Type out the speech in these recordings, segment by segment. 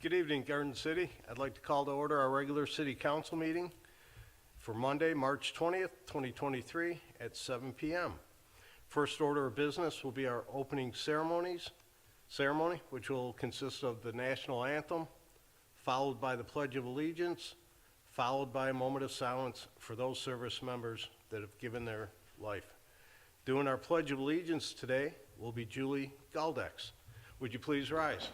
Good evening, Garden City. I'd like to call to order our regular city council meeting for Monday, March 20th, 2023 at 7 p.m. First order of business will be our opening ceremony, which will consist of the national anthem, followed by the Pledge of Allegiance, followed by a moment of silence for those service members that have given their life. Doing our Pledge of Allegiance today will be Julie Galdex. Would you please rise?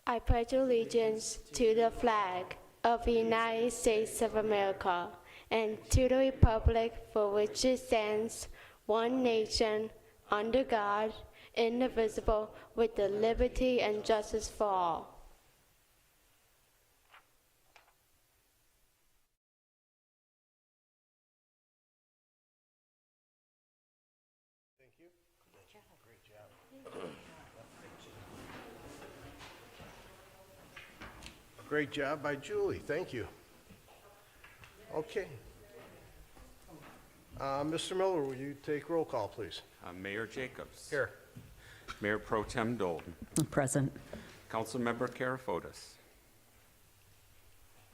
I pledge allegiance to the flag of the United States of America and to the republic for which it stands, one nation, under God, indivisible, with the liberty and justice for all. Thank you. Great job. Great job by Julie. Thank you. Okay. Mr. Miller, will you take roll call, please? Mayor Jacobs. Here. Mayor Pro Tem Dolden. Present. Councilmember Karafotis.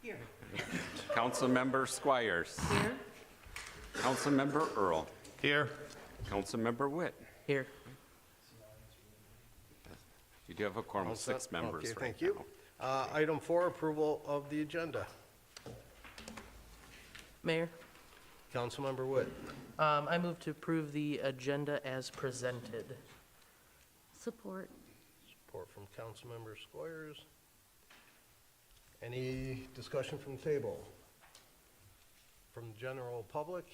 Here. Councilmember Squires. Here. Councilmember Earl. Here. Councilmember Witt. Here. You do have a quorum of 6 members Okay, right thank you. now. Item 4, approval of the agenda. Mayor, Councilmember Witt. I move to approve the agenda as presented. Support. Support from Councilmember Squires. Any discussion from the table? From the general public?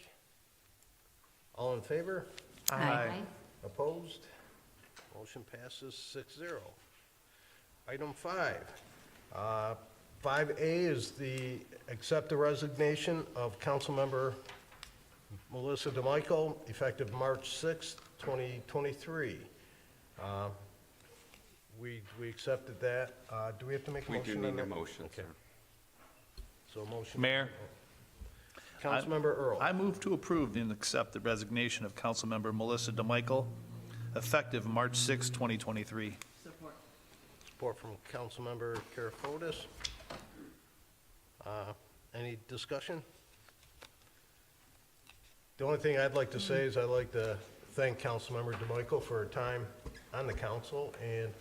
All in favor? Aye. Opposed? Motion passes 6-0. Item 5. 5A is the accept the resignation of Councilmember Melissa DeMichael, effective March 6th, 2023. We accepted that. Do we have to make a We motion do on need a that? motion, Okay. sir. So motion. Mayor. Councilmember Earl. I move to approve and accept the resignation of Councilmember Melissa DeMichael, effective March 6, 2023. Support from Councilmember Karafotis. Any discussion? The only thing I'd like to say is I'd like to thank Councilmember DeMichael for her time on the council and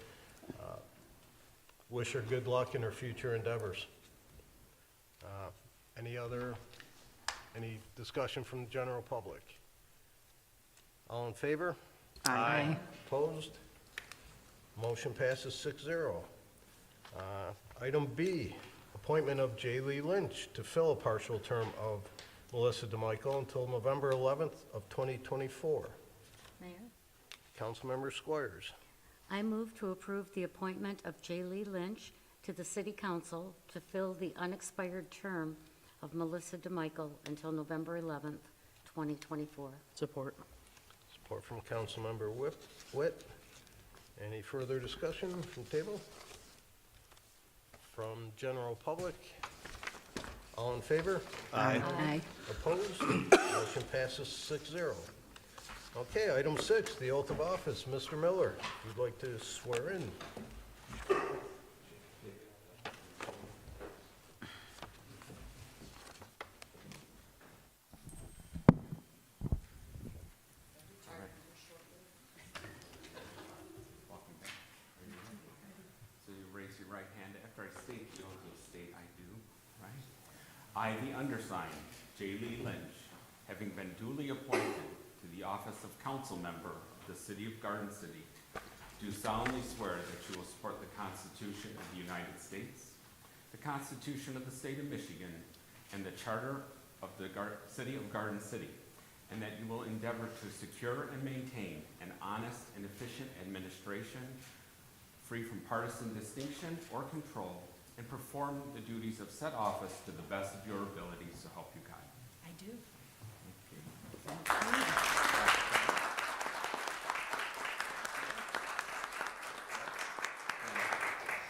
wish her good luck in her future endeavors. Any discussion from the general public? All in favor? Aye. Opposed? Motion passes 6-0. Item B, appointment of J. Lee Lynch to fill a partial term of Melissa DeMichael until November 11th of 2024. Mayor, Councilmember Squires. I move to approve the appointment of J. Lee Lynch to the City Council to fill the unexpired term of Melissa DeMichael until November 11th, 2024. Support. Support from Councilmember Witt. Any further discussion from the table? from general public? All in favor? Aye. Opposed? Motion passes 6-0. Okay, item 6, the oath of office. Mr. Miller, if you'd like to swear in. So you raise your right hand after I state the oath, you'll state I do, right? I, the undersigned, J. Lee Lynch, having been duly appointed to the office of council member of the city of Garden City, do solemnly swear that you will support the Constitution of the United States, the Constitution of the State of Michigan, and the Charter of the City of Garden City, and that you will endeavor to secure and maintain an honest and efficient administration, free from partisan distinction or control, and perform the duties of said office to the best of your abilities, so help you God. I do.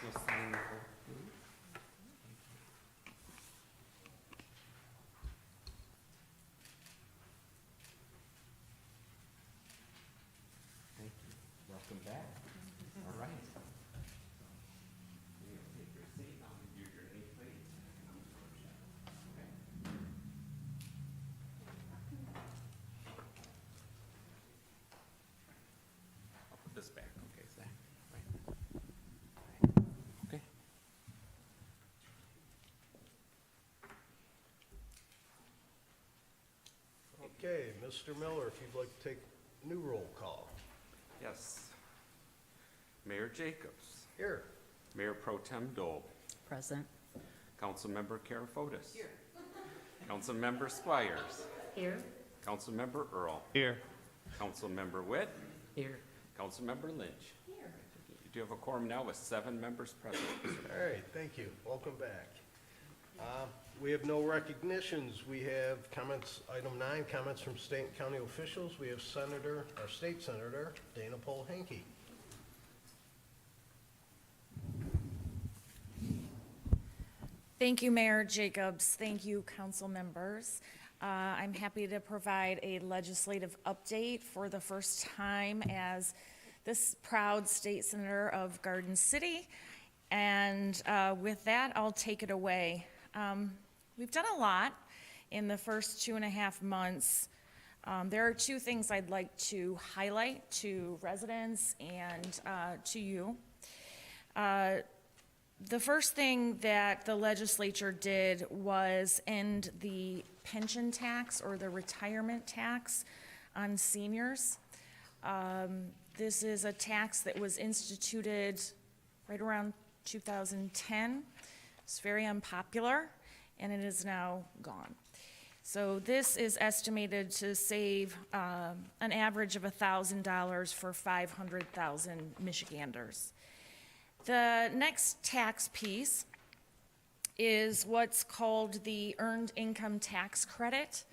You'll sign the oath, please. Thank you. Welcome back. All right. You take your seat. I'll give you your name, please. Okay. I'll put this back, okay, Zach? Right. Okay. Okay, Mr. Miller, if you'd like to take new roll call. Yes. Mayor Jacobs. Here. Mayor Pro Tem Dole. Present. Councilmember Karafotis. Here. Councilmember Squires. Here. Councilmember Earl. Here. Councilmember Witt. Here. Councilmember Lynch. Here. You do have a quorum now with 7 members present. All right, thank you. Welcome back. We have no recognitions. We have comments, item 9, comments from state and county officials. We have our state senator, Dana Pole-Hankey. Thank you, Mayor Jacobs. Thank you, council members. I'm happy to provide a legislative update for the first time as this proud state senator of Garden City. And with that, I'll take it away. We've done a lot in the first 2.5 months. There are 2 things I'd like to highlight to residents and to you. The first thing that the legislature did was end the pension tax or the retirement tax on seniors. This is a tax that was instituted right around 2010. It's very unpopular, and it is now gone. So this is estimated to save an average of $1,000 for 500,000 Michiganders. The next tax piece is what's called the Earned Income Tax Credit,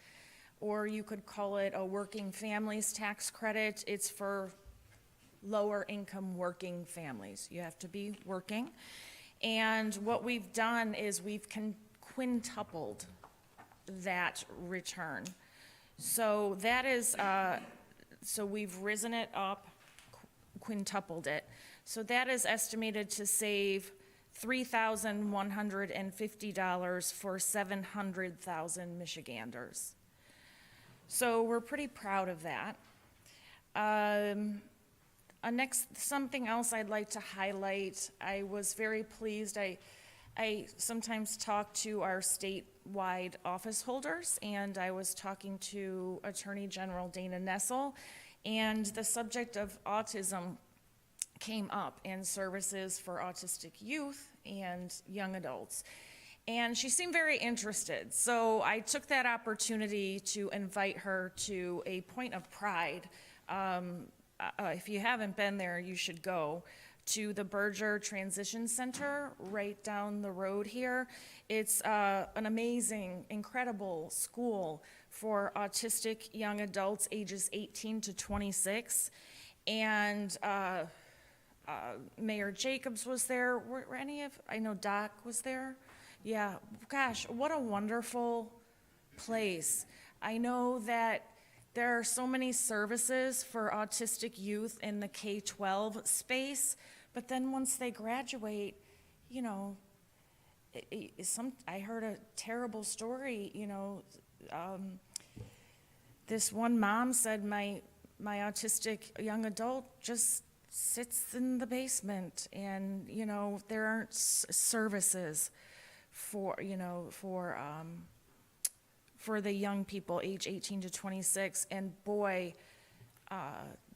or you could call it a Working Families Tax Credit. It's for lower income working families. You have to be working. And what we've done is we've quintupled that return. So that is, so we've risen it up, quintupled it. So that is estimated to save $3,150 for 700,000 Michiganders. So we're pretty proud of that. Something else I'd like to highlight, I was very pleased. I sometimes talk to our statewide office holders, and I was talking to Attorney General Dana Nessel, and the subject of autism came up in services for autistic youth and young adults. And she seemed very interested. So I took that opportunity to invite her to a Point of Pride. If you haven't been there, you should go to the Berger Transition Center right down the road here. It's an amazing, incredible school for autistic young adults ages 18 to 26. And Mayor Jacobs was there. Were any of, I know Doc was there. Yeah, gosh, what a wonderful place. I know that there are so many services for autistic youth in the K-12 space, but then once they graduate, you know, I heard a terrible story, you know, this one mom said, my autistic young adult just sits in the basement, and, you know, there aren't services for, you know, for the young people age 18 to 26, and boy,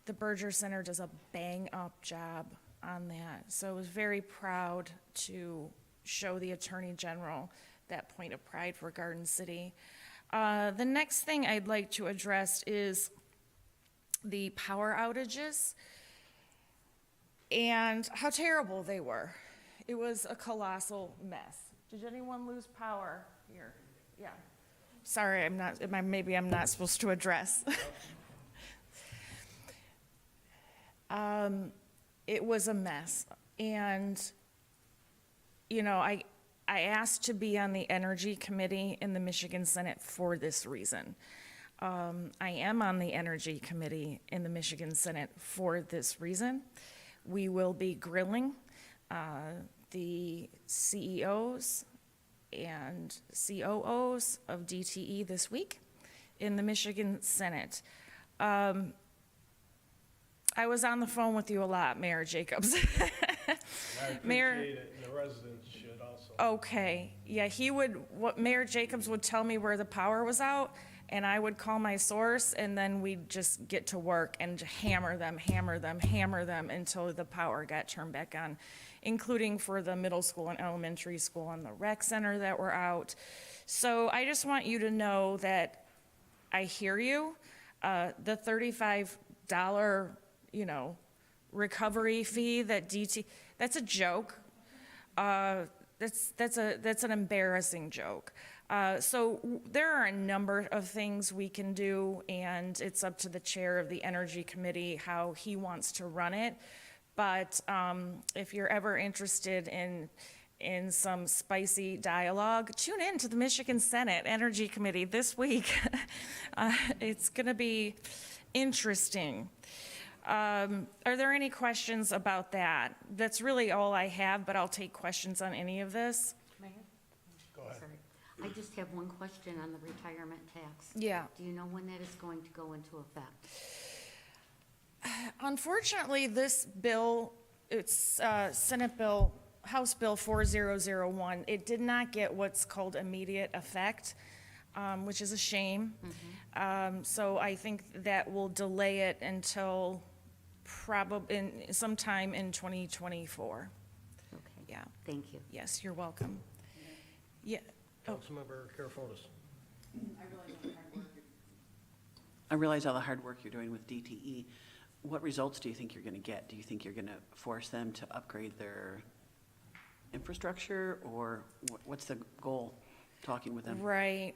the Berger Center does a bang-up job on that. So I was very proud to show the Attorney General that point of pride for Garden City. The next thing I'd like to address is the power outages and how terrible they were. It was a colossal mess. Did anyone lose power here? Yeah. Sorry, maybe I'm not supposed to address. It was a mess. And, you know, I asked to be on the Energy Committee in the Michigan Senate for this reason. I am on the Energy Committee in the Michigan Senate for this reason. We will be grilling the CEOs and COOs of DTE this week in the Michigan Senate. I was on the phone with you a lot, Mayor Jacobs. I Mayor- appreciate it, and the residents should also. Okay, yeah, Mayor Jacobs would tell me where the power was out, and I would call my source, and then we'd just get to work and hammer them until the power got turned back on, including for the middle school and elementary school and the rec center that were out. So I just want you to know that I hear you. The $35, you know, recovery fee that that's a joke. That's an embarrassing joke. So there are a number of things we can do, and it's up to the chair of the Energy Committee how he wants to run it. But if you're ever interested in some spicy dialogue, tune in to the Michigan Senate Energy Committee this week. It's going to be interesting. Are there any questions about that? That's really all I have, but I'll take questions on any of this. Mayor? Go ahead. Sorry. I just have one question on the retirement tax. Yeah. Do you know when that is going to go into effect? Unfortunately, this bill, it's Senate Bill, House Bill 4001, it did not get what's called immediate effect, which is a shame. So I think that will delay it until probably sometime in 2024. Okay. Yeah. Thank you. Yes, you're welcome. Yeah. Councilmember Carefotis. I realize all the hard work you're doing with DTE. What results do you think you're going to get? Do you think you're going to force them to upgrade their infrastructure, or what's the goal, talking with them? Right.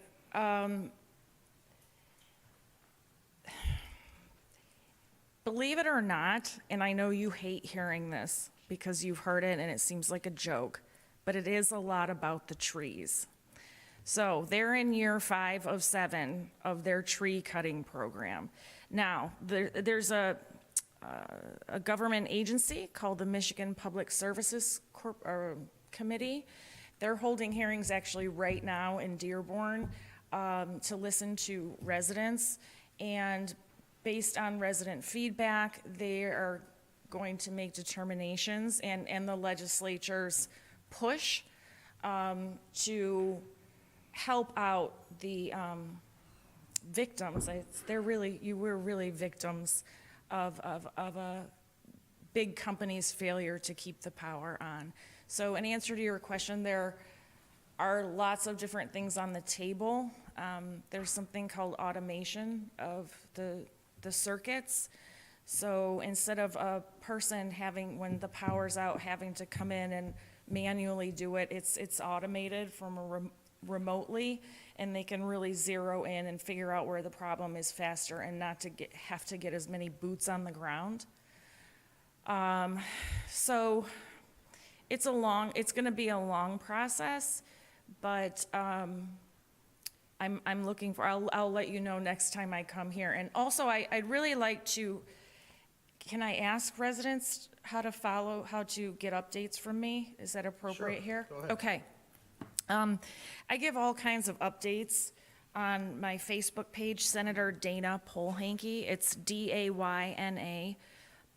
Believe it or not, and I know you hate hearing this because you've heard it and it seems like a joke, but it is a lot about the trees. So they're in year 5 of 7 of their tree cutting program. Now, there's a government agency called the Michigan Public Services Committee. They're holding hearings actually right now in Dearborn to listen to residents, and based on resident feedback, they are going to make determinations, and the legislature's push to help out the victims. You were really victims of a big company's failure to keep the power on. So in answer to your question, there are lots of different things on the table. There's something called automation of the circuits. So instead of a person when the power's out, having to come in and manually do it, it's automated from remotely, and they can really zero in and figure out where the problem is faster and not to have to get as many boots on the ground. So it's going to be a long process, but I'm looking for, I'll let you know next time I come here. And also, I'd really like to, can I ask residents how to get updates from me? Is that appropriate Sure, here? go ahead. Okay. I give all kinds of updates on my Facebook page, Senator Dana Polehanky. It's Dayna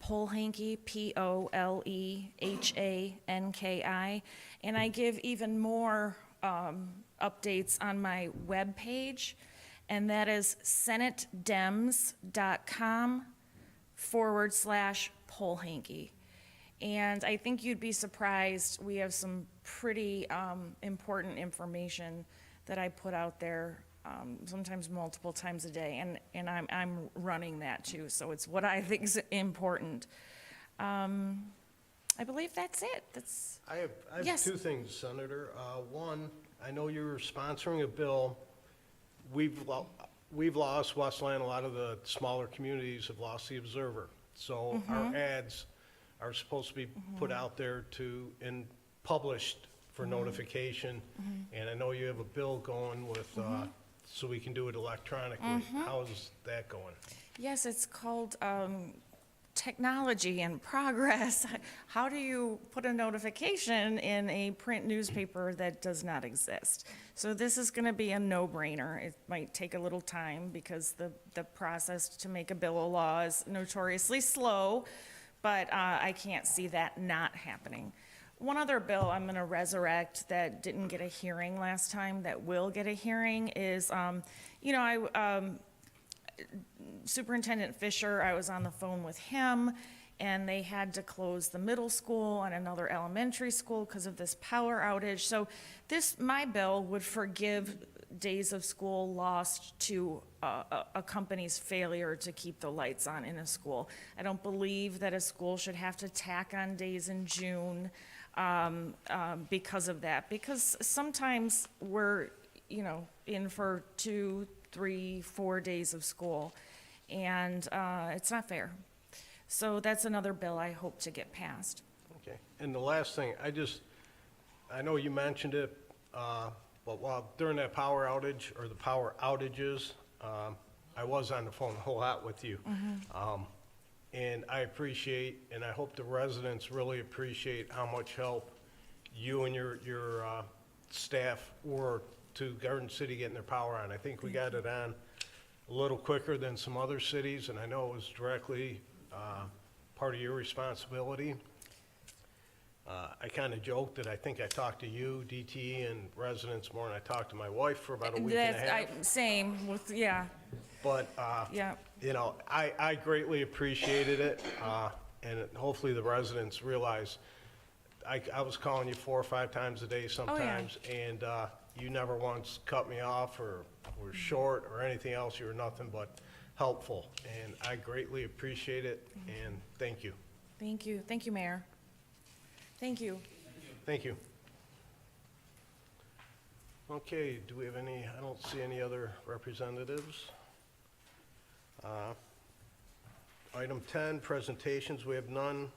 Polehanky, Polehanki. And I give even more updates on my webpage, and that is senatedems.com/Polehanky. And I think you'd be surprised, we have some pretty important information that I put out there, sometimes multiple times a day, and I'm running that too, so it's what I think is important. I believe that's it. I have Yes. two things, Senator. One, I know you're sponsoring a bill. We've lost Westland, a lot of the smaller communities have lost the Observer. So our ads are supposed to be put out there and published for notification. And I know you have a bill going with, so we can do it electronically. How's that going? Yes, it's called technology and progress. How do you put a notification in a print newspaper that does not exist? So this is going to be a no-brainer. It might take a little time because the process to make a bill of law is notoriously slow, but I can't see that not happening. One other bill I'm going to resurrect that didn't get a hearing last time that will get a hearing is, Superintendent Fisher, I was on the phone with him, and they had to close the middle school and another elementary school because of this power outage. So my bill would forgive days of school lost to a company's failure to keep the lights on in a school. I don't believe that a school should have to tack on days in June because of that, because sometimes we're, in for 2, 3, 4 days of school, and it's not fair. So that's another bill I hope to get passed. Okay. And the last thing, I know you mentioned it, but during that power outage, or the power outages, I was on the phone a whole lot with you. And I appreciate, and I hope the residents really appreciate how much help you and your staff were to Garden City getting their power on. I think we got it on a little quicker than some other cities, and I know it was directly part of your responsibility. I kind of joked that I think I talked to you, DTE, and residents more than I talked to my wife for about a week and a half. Same with, yeah. But, Yeah. I greatly appreciated it, and hopefully the residents realize, I was calling you 4 or 5 times a day sometimes, and you never once cut me off or were short or anything else. You were nothing but helpful, and I greatly appreciate it, and thank you. Thank you. Thank you, Mayor. Thank you. Thank you. Okay, do we have any, I don't see any other representatives. Item 10, presentations, we have none.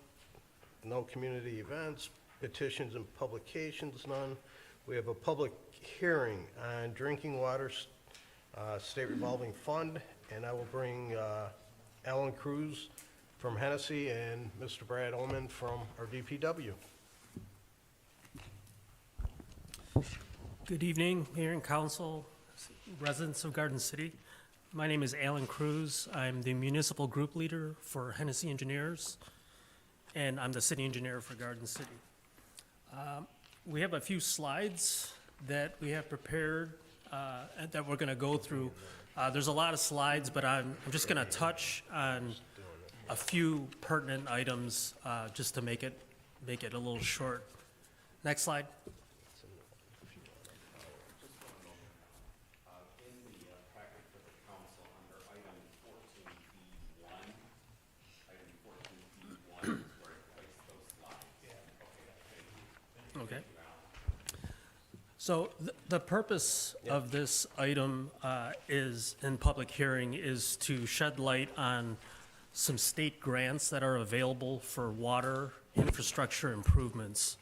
No community events, petitions and publications, none. We have a public hearing on drinking water state revolving fund, and I will bring Alan Cruz from Hennessy and Mr. Brad Oman from our DPW. Good evening, Mayor and Council, residents of Garden City. My name is Alan Cruz. I'm the municipal group leader for Hennessy Engineers, and I'm the city engineer for Garden City. We have a few slides that we have prepared that we're going to go through. There's a lot of slides, but I'm just going to touch on a few pertinent items just to make it a little short. Next slide. Okay. So the purpose of this item in public hearing is to shed light on some state grants that are available for water infrastructure improvements.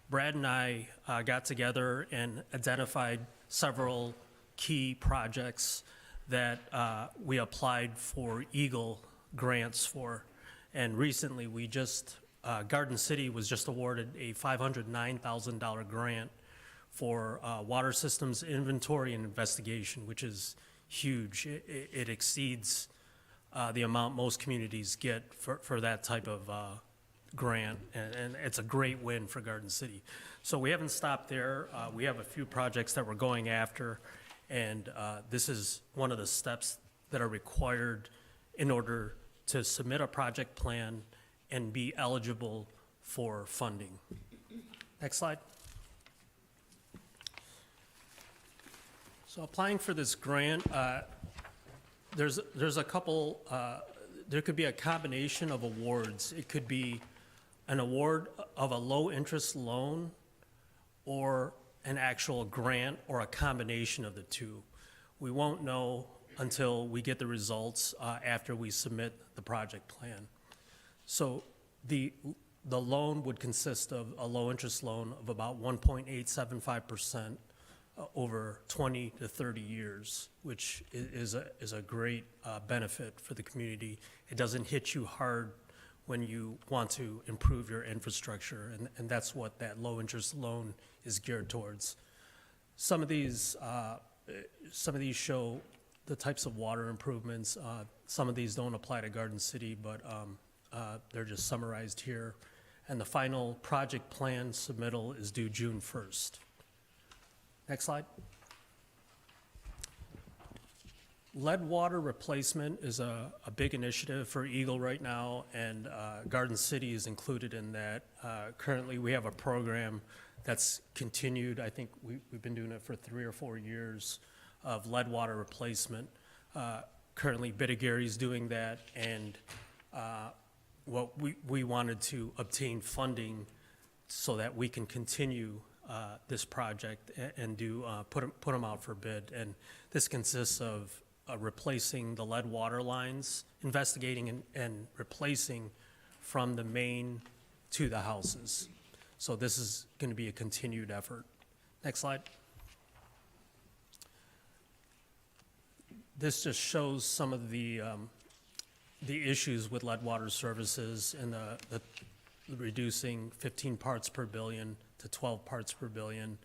Brad and I got together and identified several key projects that we applied for Eagle grants for. And recently, Garden City was just awarded a $509,000 grant for water systems inventory and investigation, which is huge. It exceeds the amount most communities get for that type of grant, and it's a great win for Garden City. So we haven't stopped there. We have a few projects that we're going after, and this is one of the steps that are required in order to submit a project plan and be eligible for funding. Next slide. So applying for this grant, there's a couple, there could be a combination of awards. It could be an award of a low-interest loan or an actual grant or a combination of the two. We won't know until we get the results after we submit the project plan. So the loan would consist of a low-interest loan of about 1.875% over 20 to 30 years, which is a great benefit for the community. It doesn't hit you hard when you want to improve your infrastructure, and that's what that low-interest loan is geared towards. Some of these show the types of water improvements. Some of these don't apply to Garden City, but they're just summarized here. And the final project plan submittal is due June 1st. Next slide. Lead water replacement is a big initiative for Eagle right now, and Garden City is included in that. Currently, we have a program that's continued. I think we've been doing it for 3 or 4 years of lead water replacement. Currently, Bittigary is doing that, and what we wanted to obtain funding so that we can continue this project and put them out for bid. And this consists of replacing the lead water lines, investigating and replacing from the main to the houses. So this is going to be a continued effort. Next slide. This just shows some of the issues with lead water services and the reducing 15 parts per billion to 12 parts per billion.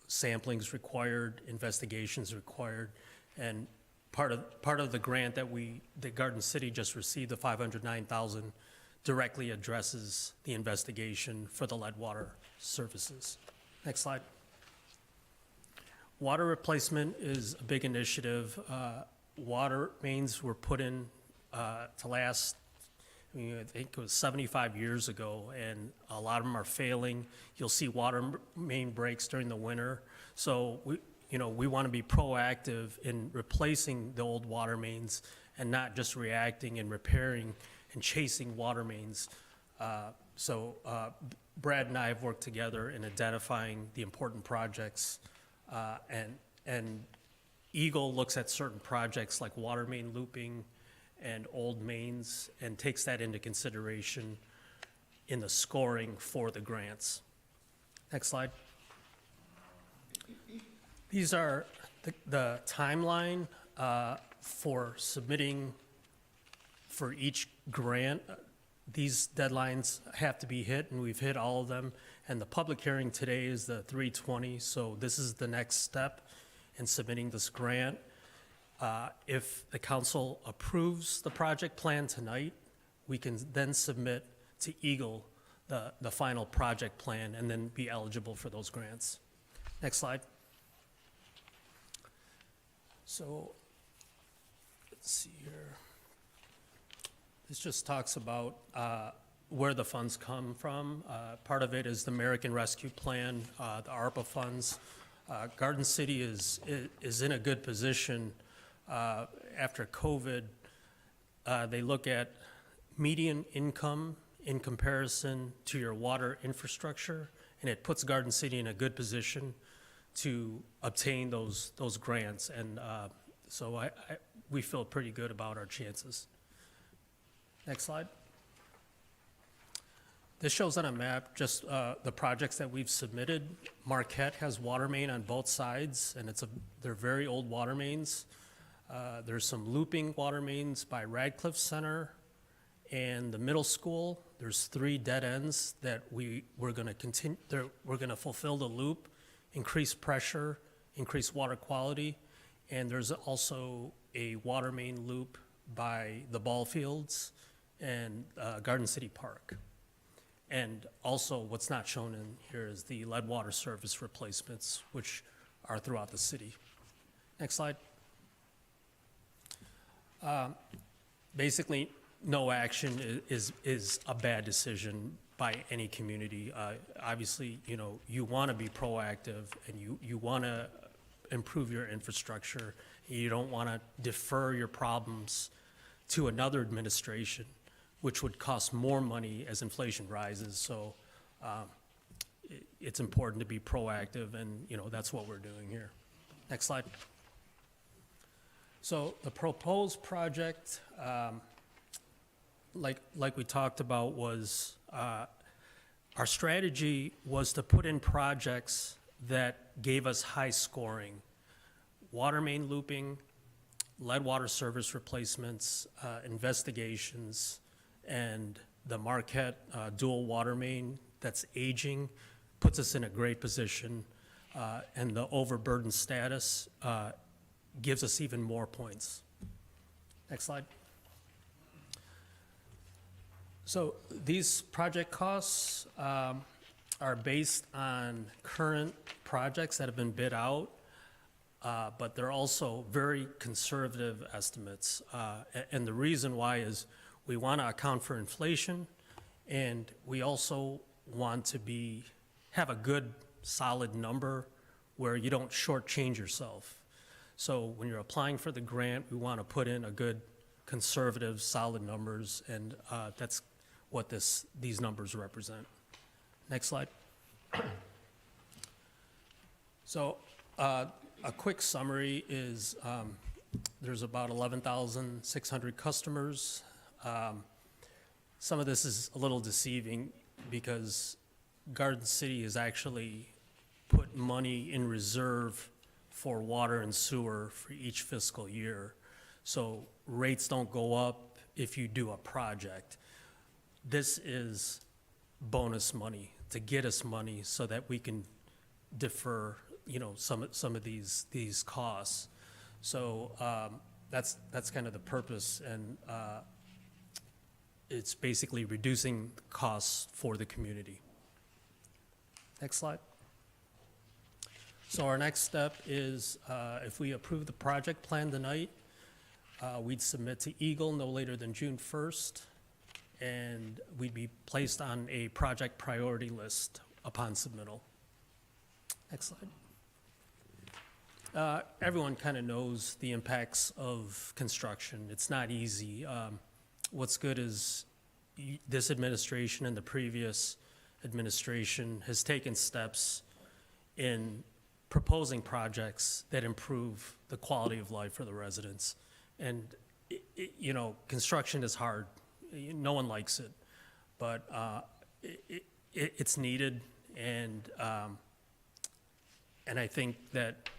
Sampling's required, investigations required, and part of the grant that Garden City just received, the $509,000, directly addresses the investigation for the lead water services. Next slide. Water replacement is a big initiative. Water mains were put in to last, I think it was 75 years ago, and a lot of them are failing. You'll see water main breaks during the winter. So we want to be proactive in replacing the old water mains and not just reacting and repairing and chasing water mains. So Brad and I have worked together in identifying the important projects, and Eagle looks at certain projects like water main looping and old mains and takes that into consideration in the scoring for the grants. Next slide. These are the timeline for submitting for each grant. These deadlines have to be hit, and we've hit all of them. And the public hearing today is the 3/20, so this is the next step in submitting this grant. If the council approves the project plan tonight, we can then submit to Eagle the final project plan and then be eligible for those grants. Next slide. So, let's see here. This just talks about where the funds come from. Part of it is the American Rescue Plan, the ARPA funds. Garden City is in a good position after COVID. They look at median income in comparison to your water infrastructure, and it puts Garden City in a good position to obtain those grants. And so we feel pretty good about our chances. Next slide. This shows on a map just the projects that we've submitted. Marquette has water main on both sides, and they're very old water mains. There's some looping water mains by Radcliffe Center and the middle school. There's 3 dead ends that we're going to continue. We're going to fulfill the loop, increase pressure, increase water quality, and there's also a water main loop by the ball fields and Garden City Park. And also, what's not shown in here is the lead water service replacements, which are throughout the city. Next slide. Basically, no action is a bad decision by any community. Obviously, you want to be proactive and you want to improve your infrastructure. You don't want to defer your problems to another administration, which would cost more money as inflation rises. So it's important to be proactive, and that's what we're doing here. Next slide. So the proposed project, like we talked about, was our strategy was to put in projects that gave us high scoring: water main looping, lead water service replacements, investigations, and the Marquette dual water main that's aging puts us in a great position, and the overburden status gives us even more points. Next slide. So these project costs are based on current projects that have been bid out, but they're also very conservative estimates. And the reason why is we want to account for inflation, and we also want to have a good, solid number where you don't shortchange yourself. So when you're applying for the grant, we want to put in a good, conservative, solid numbers, and that's what these numbers represent. Next slide. So a quick summary is there's about 11,600 customers. Some of this is a little deceiving because Garden City has actually put money in reserve for water and sewer for each fiscal year. So rates don't go up if you do a project. This is bonus money to get us money so that we can defer, some of these costs. So that's kind of the purpose, and it's basically reducing costs for the community. Next slide. So our next step is if we approve the project plan tonight, we'd submit to Eagle no later than June 1st, and we'd be placed on a project priority list upon submittal. Next slide. Everyone kind of knows the impacts of construction. It's not easy. What's good is this administration and the previous administration has taken steps in proposing projects that improve the quality of life for the residents. And, construction is hard. No one likes it, but it's needed, and I think that,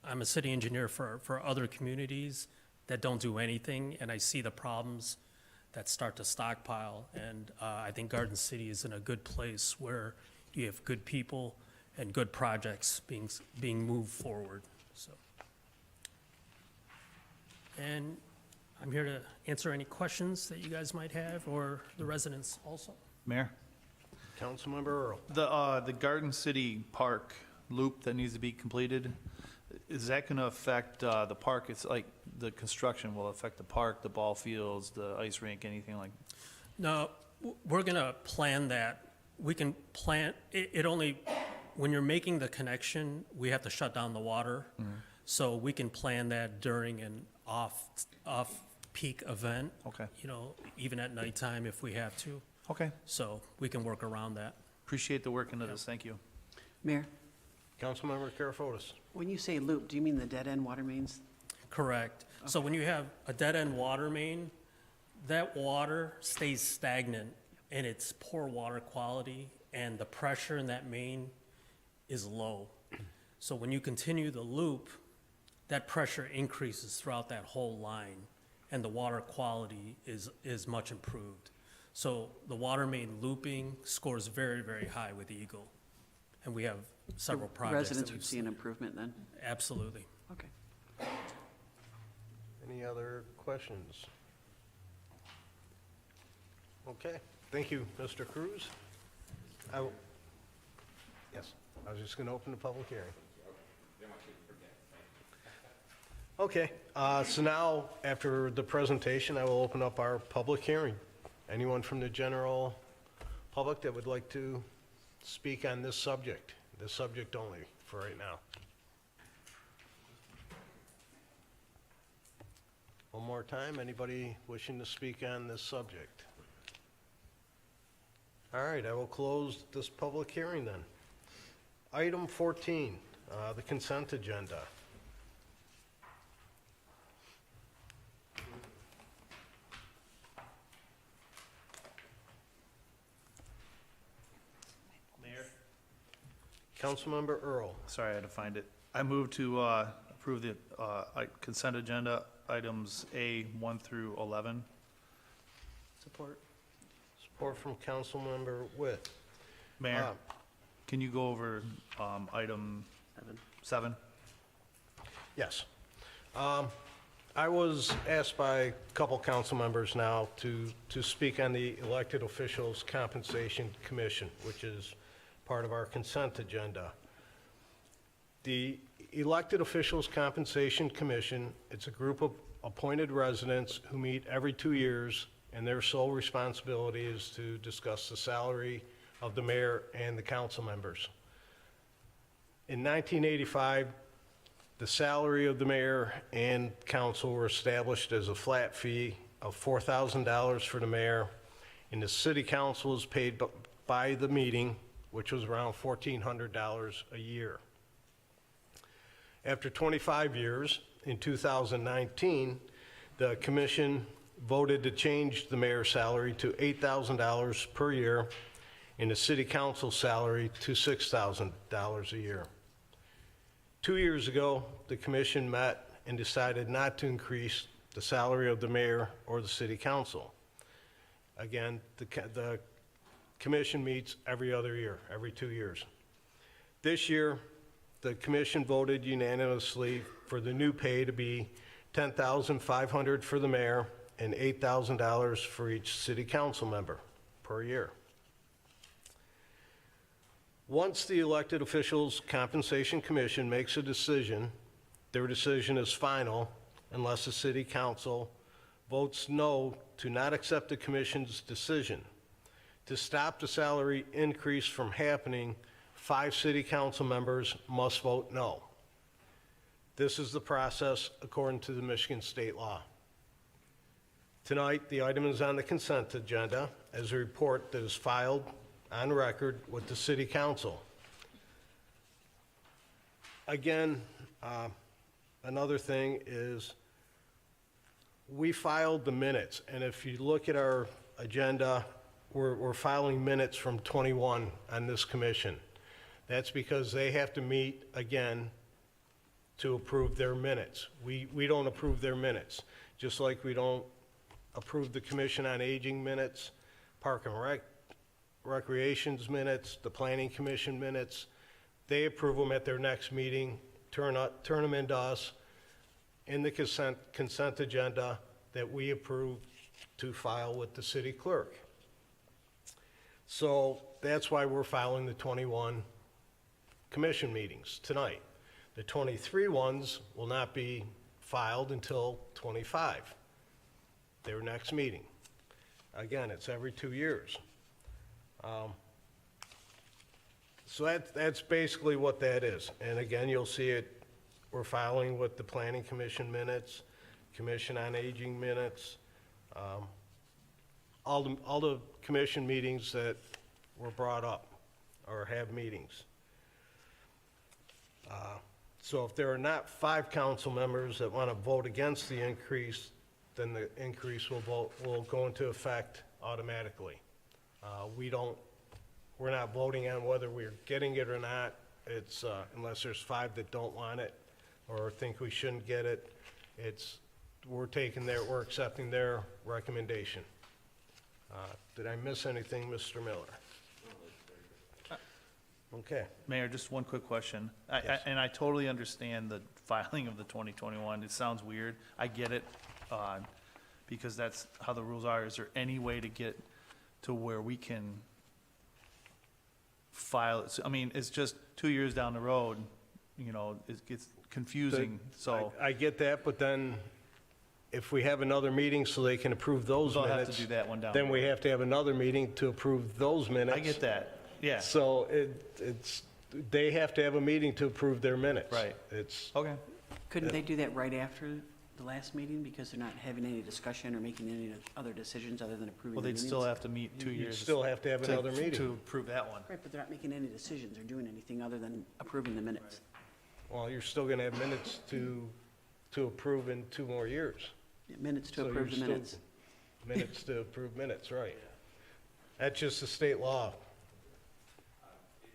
I'm a city engineer for other communities that don't do anything, and I see the problems that start to stockpile, and I think Garden City is in a good place where you have good people and good projects being moved forward. So, and I'm here to answer any questions that you guys might have, or the residents also. Mayor? Councilmember Earl. The Garden City Park loop that needs to be completed, is that going to affect the park? It's like the construction will affect the park, the ball fields, the ice rink, anything like? No, we're going to plan that. We can plan, it only, when you're making the connection, we have to shut down the water. So we can plan that during an off-peak event. Okay. Even at nighttime if we have to. Okay. So we can work around that. Appreciate the work into this. Thank you. Mayor, Councilmember Karafotis. when you say loop, do you mean the dead-end water mains? Correct. So when you have a dead-end water main, that water stays stagnant and it's poor water quality, and the pressure in that main is low. So when you continue the loop, that pressure increases throughout that whole line, and the water quality is much improved. So the water main looping scores very, very high with Eagle, and we have several projects that Residents we've would see an improvement then? Absolutely. Okay. Any other questions? Okay, thank you, Mr. Cruz. Yes, I was just going to open the public hearing. Okay, so now, after the presentation, I will open up our public hearing. Anyone from the general public that would like to speak on this subject only for right now? One more time, anybody wishing to speak on this subject? All right, I will close this public hearing then. Item 14, the consent agenda. Mayor? Councilmember Earl. Sorry, I had to find it. I move to approve the consent agenda items A 1 through 11. Support? Support from Councilmember Witt. Mayor, Uh, can you go over item 7? Yes. I was asked by a couple council members now to speak on the Elected Officials Compensation Commission, which is part of our consent agenda. The Elected Officials Compensation Commission, it's a group of appointed residents who meet every 2 years, and their sole responsibility is to discuss the salary of the mayor and the council members. In 1985, the salary of the mayor and council were established as a flat fee of $4,000 for the mayor, and the city council is paid by the meeting, which was around $1,400 a year. After 25 years, in 2019, the commission voted to change the mayor's salary to $8,000 per year and the city council salary to $6,000 a year. 2 years ago, the commission met and decided not to increase the salary of the mayor or the city council. Again, the commission meets every other year, every 2 years. This year, the commission voted unanimously for the new pay to be $10,500 for the mayor and $8,000 for each city council member per year. Once the Elected Officials Compensation Commission makes a decision, their decision is final unless the city council votes no to not accept the commission's decision. To stop the salary increase from happening, 5 city council members must vote no. This is the process according to the Michigan state law. Tonight, the item is on the consent agenda as a report that is filed on record with the city council. Again, another thing is we filed the minutes, and if you look at our agenda, we're filing minutes from 21 on this commission. That's because they have to meet again to approve their minutes. We don't approve their minutes, just like we don't approve the Commission on Aging minutes, Park and Recreation's minutes, the Planning Commission minutes. They approve them at their next meeting, turn them into us in the consent agenda that we approve to file with the city clerk. So that's why we're filing the 21 commission meetings tonight. The 23 ones will not be filed until 25, their next meeting. Again, it's every 2 years. So that's basically what that is. And again, you'll see it, we're filing with the Planning Commission minutes, Commission on Aging minutes, all the commission meetings that were brought up or have meetings. So if there are not 5 council members that want to vote against the increase, then the increase will go into effect automatically. We're not voting on whether we're getting it or not. It's, unless there's 5 that don't want it or think we shouldn't get it, we're accepting their recommendation. Did I miss anything, Mr. Miller? Okay. Mayor, just one quick question. Yes. And I totally understand the filing of the 2021. It sounds weird. I get it, because that's how the rules are. Is there any way to get to where we can file it? I mean, it's just 2 years down the road, you know, it gets confusing, so I get that, but then if we have another meeting so they can approve those we'll minutes. have to do that one down. Then we have to have another meeting to approve those minutes. I get that, yeah, So they have to have a meeting to approve their minutes. Right. It's, okay. Couldn't they do that right after the last meeting because they're not having any discussion or making any other decisions other than approving Well, the they'd minutes? still have to meet 2 you'd years. still have to have another meeting. To approve that one. Right, but they're not making any decisions or doing anything other than approving the minutes. Well, you're still gonna have minutes to approve in 2 more years. Yeah, minutes to So approve you're the still- minutes. Minutes to approve minutes, right. That's just the state law.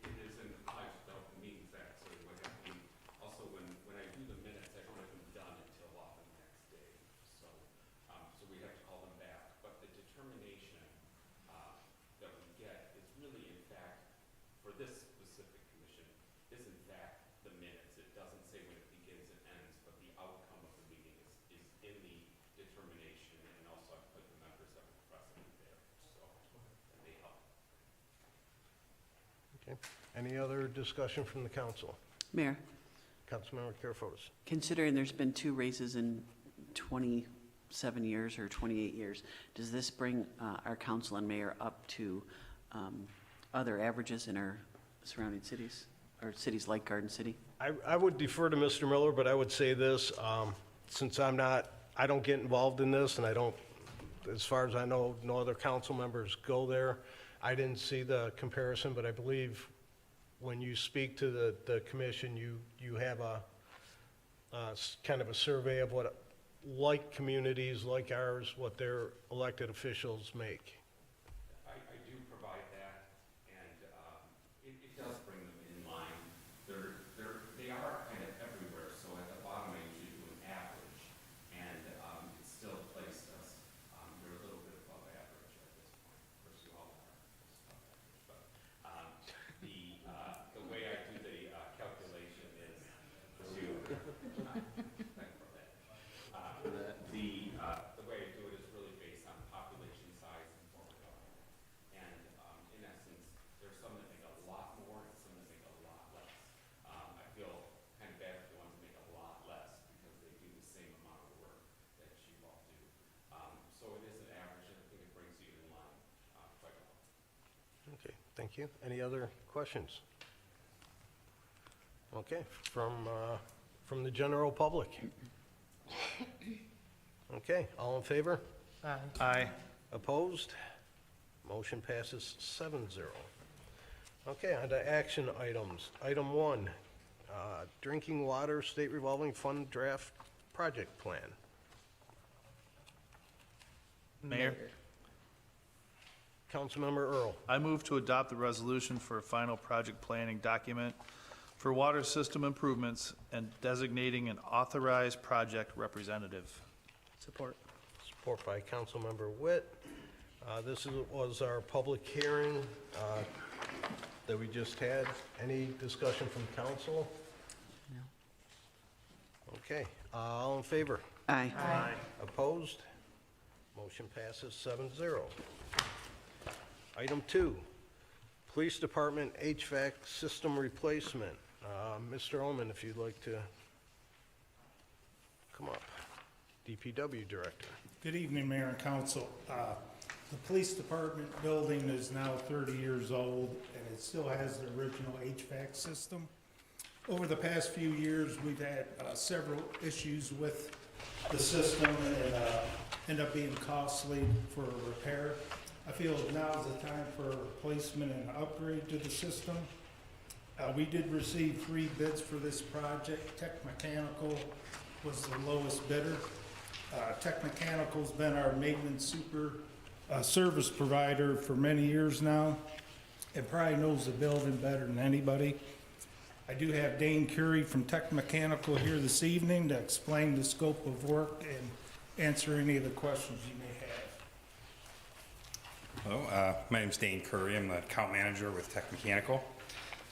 It is in the Ohio Development Meetings Act, so it would have to be, also when I do the minutes, I don't have them done until often the next day. So, so we have to call them back. But the determination that we get is really, in fact, for this specific commission, is in fact the minutes. It doesn't say when it begins and ends, but the outcome of the meeting is in the determination, and also I put the members that were present there, so, and they help. Okay. Any other discussion from the council? Mayor, Councilmember Carefotis. considering there's been 2 raises in 27 years or 28 years, does this bring our council and mayor up to other averages in our surrounding cities, or cities like Garden City? I would defer to Mr. Miller, but I would say this, since I don't get involved in this, and I don't, as far as I know, no other council members go there. I didn't see the comparison, but I believe when you speak to the commission, you have kind of a survey of what, like communities like ours, what their elected officials make. I do provide that, and it does bring them in line. They are kind of everywhere, so at the bottom I usually do an average, and it still placed us, we're a little bit above average at this point. Of course, you all are above average, but the way I do the calculation is to, the way I do it is really based on population size and form of government. And in essence, there's some that make a lot more and some that make a lot less. I feel kind of bad for the ones that make a lot less because they do the same amount of work that you all do. So it is an average, and I think it brings you in line quite well. Okay, thank you. Any other questions? Okay, from the general public. Okay, all in favor? Aye. Opposed? Motion passes 7-0. Okay, on to action items. Item 1, drinking water state revolving fund draft project plan. Mayor, Councilmember Earl. I move to adopt the resolution for a final project planning document for water system improvements and designating an authorized project representative. Support. Support by Councilmember Witt. This was our public hearing that we just had. Any discussion from council? No. Okay, all in favor? Aye. Opposed? Motion passes 7-0. Item 2, Police Department HVAC system replacement. Mr. Omen, if you'd like to come up. DPW Director. Good evening, Mayor and Council. The police department building is now 30 years old, and it still has the original HVAC system. Over the past few years, we've had several issues with the system, and end up being costly for repair. I feel now's the time for a replacement and upgrade to the system. We did receive 3 bids for this project. Tech Mechanical was the lowest bidder. Tech Mechanical's been our maintenance service provider for many years now. It probably knows the building better than anybody. I do have Dane Curry from Tech Mechanical here this evening to explain the scope of work and answer any of the questions you may have. Hello, my name's Dane Curry. I'm the account manager with Tech Mechanical.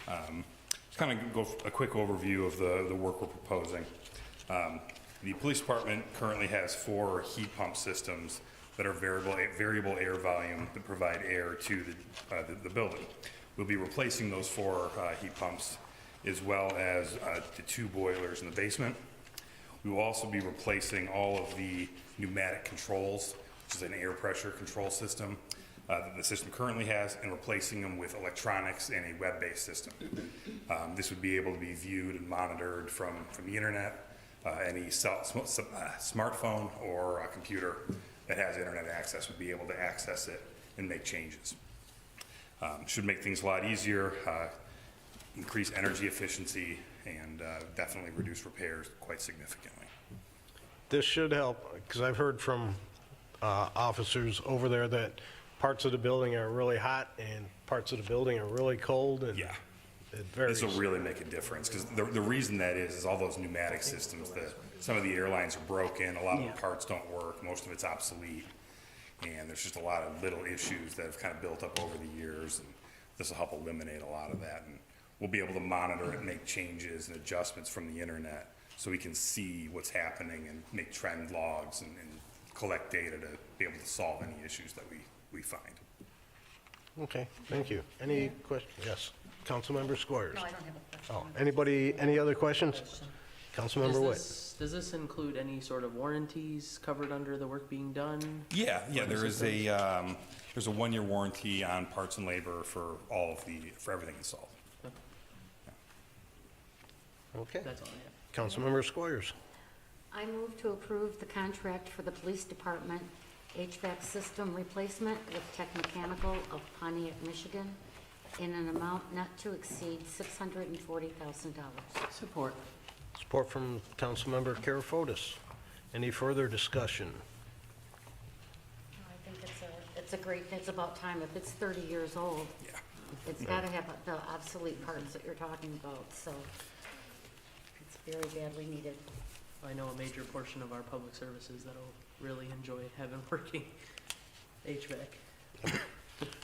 Just kind of go a quick overview of the work we're proposing. The police department currently has 4 heat pump systems that are variable air volume that provide air to the building. We'll be replacing those 4 heat pumps as well as the 2 boilers in the basement. We will also be replacing all of the pneumatic controls, which is an air pressure control system that the system currently has, and replacing them with electronics and a web-based system. This would be able to be viewed and monitored from the internet, any smartphone or a computer that has internet access would be able to access it and make changes. Should make things a lot easier, increase energy efficiency, and definitely reduce repairs quite significantly. This should help, because I've heard from officers over there that parts of the building are really hot and parts of the building are really cold, and Yeah. it varies. This will really make a difference, because the reason that is all those pneumatic systems, some of the airlines are broken, a lot of Yeah. the parts don't work, most of it's obsolete, and there's just a lot of little issues that have kind of built up over the years, and this will help eliminate a lot of that. And we'll be able to monitor and make changes and adjustments from the internet, so we can see what's happening and make trend logs and collect data to be able to solve any issues that we find. Okay, thank you. Any questions? Yes. Councilmember Squires. No, I don't have a question. Oh, anybody, any other questions? Councilmember Witt. Does this include any sort of warranties covered under the work being done? Yeah, there is there's a 1-year warranty on parts and labor for for everything installed. Okay. That's all I have. Councilmember Squires. I move to approve the contract for the police department HVAC system replacement with Tech Mechanical of Pontiac, Michigan, in an amount not to exceed $640,000. Support. Support from Councilmember Karafotis. Any further discussion? I think it's about time. If it's 30 years old, Yeah. it's got to have the obsolete parts that you're talking about, so it's very badly needed. I know a major portion of our public services that'll really enjoy having working HVAC.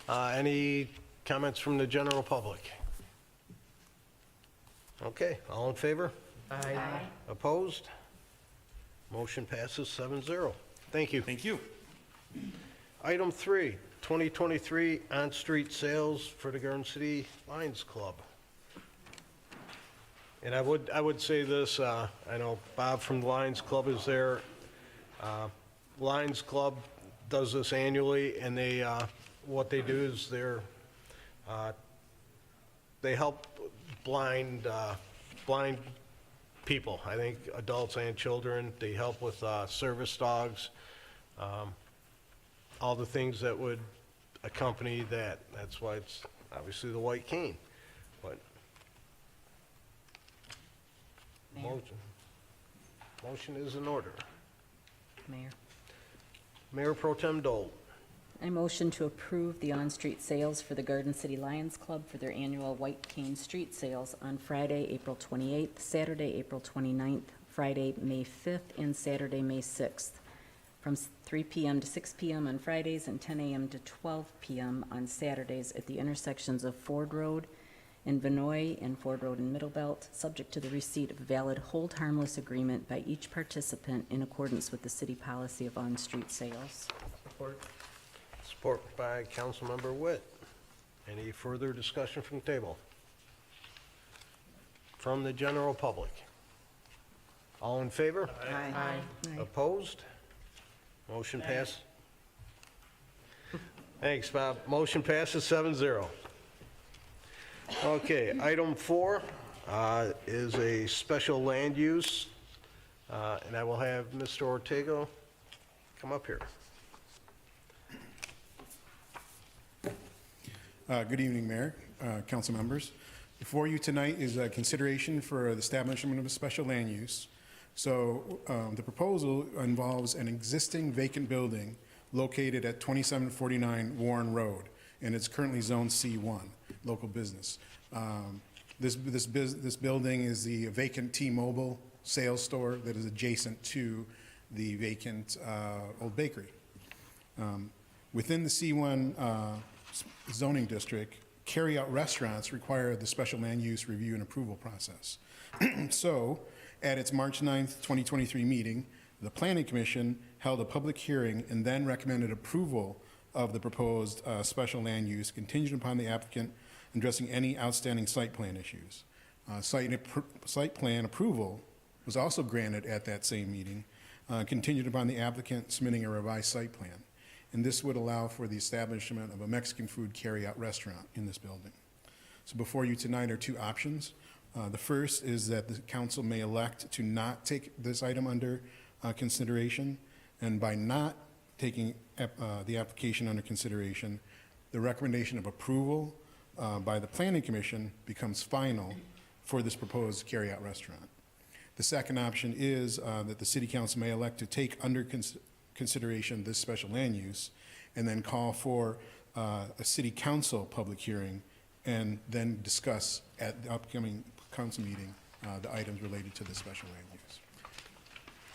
Any comments from the general public? Okay, all in favor? Aye. Opposed? Motion passes 7-0. Thank you. Thank you. Item 3, 2023 on-street sales for the Garden City Lions Club. And I would say this, I know Bob from the Lions Club is there. Lions Club does this annually, and what they do is they help blind people, I think adults and children. They help with service dogs, all the things that would accompany that. That's why it's obviously the white cane. But motion is in order. Mayor. Mayor Pro Tem Dole. I motion to approve the on-street sales for the Garden City Lions Club for their annual White Cane Street Sales on Friday, April 28th, Saturday, April 29th, Friday, May 5th, and Saturday, May 6th, from 3 p.m. to 6 p.m. on Fridays and 10 a.m. to 12 p.m. on Saturdays at the intersections of Ford Road in Vinoy and Ford Road in Middlebelt, subject to the receipt of a valid hold harmless agreement by each participant in accordance with the city policy of on-street sales. Support. Support by Councilmember Witt. Any further discussion from the table? From the general public? All in favor? Aye. Opposed? Motion pass. Thanks, Bob. Motion passes 7-0. Okay, item 4 is a special land use, and I will have Mr. Ortega come up here. Good evening, Mayor, council members. Before you tonight is a consideration for the establishment of a special land use So the proposal involves an existing vacant building located at 2749 Warren Road, and it's currently Zone C1, local business. This building is the vacant T-Mobile sales store that is adjacent to the vacant old bakery. Within the C1 zoning district, carry-out restaurants require the special land use review and approval process. So, at its March 9th, 2023 meeting, the Planning Commission held a public hearing and then recommended approval of the proposed special land use contingent upon the applicant addressing any outstanding site plan issues. Site plan approval was also granted at that same meeting, contingent upon the applicant submitting a revised site plan. And this would allow for the establishment of a Mexican food carry-out restaurant in this building. So before you tonight are two options. The first is that the council may elect to not take this item under consideration, and by not taking the application under consideration, the recommendation of approval by the Planning Commission becomes final for this proposed carry-out restaurant. The second option is that the City Council may elect to take under consideration this special land use and then call for a City Council public hearing and then discuss at the upcoming council meeting the items related to the special land use.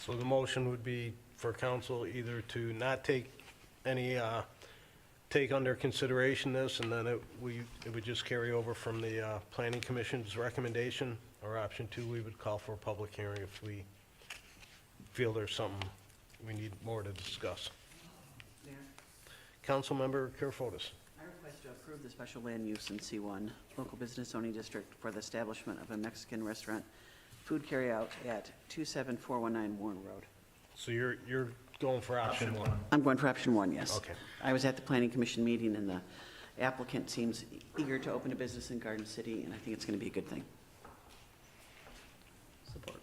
So the motion would be for council either to not take any, take under consideration this, and then it would just carry over from the Planning Commission's recommendation, or option two, we would call for a public hearing if we feel there's something we need more to discuss. Mayor? Councilmember Kerefotis. I request to approve the special land use in C1, local business zoning district for the establishment of a Mexican restaurant food carryout at 27419 Warren Road. So you're going for option one? I'm going for option one, yes. Okay. I was at the Planning Commission meeting, and the applicant seems eager to open a business in Garden City, and I think it's going to be a good thing. Support.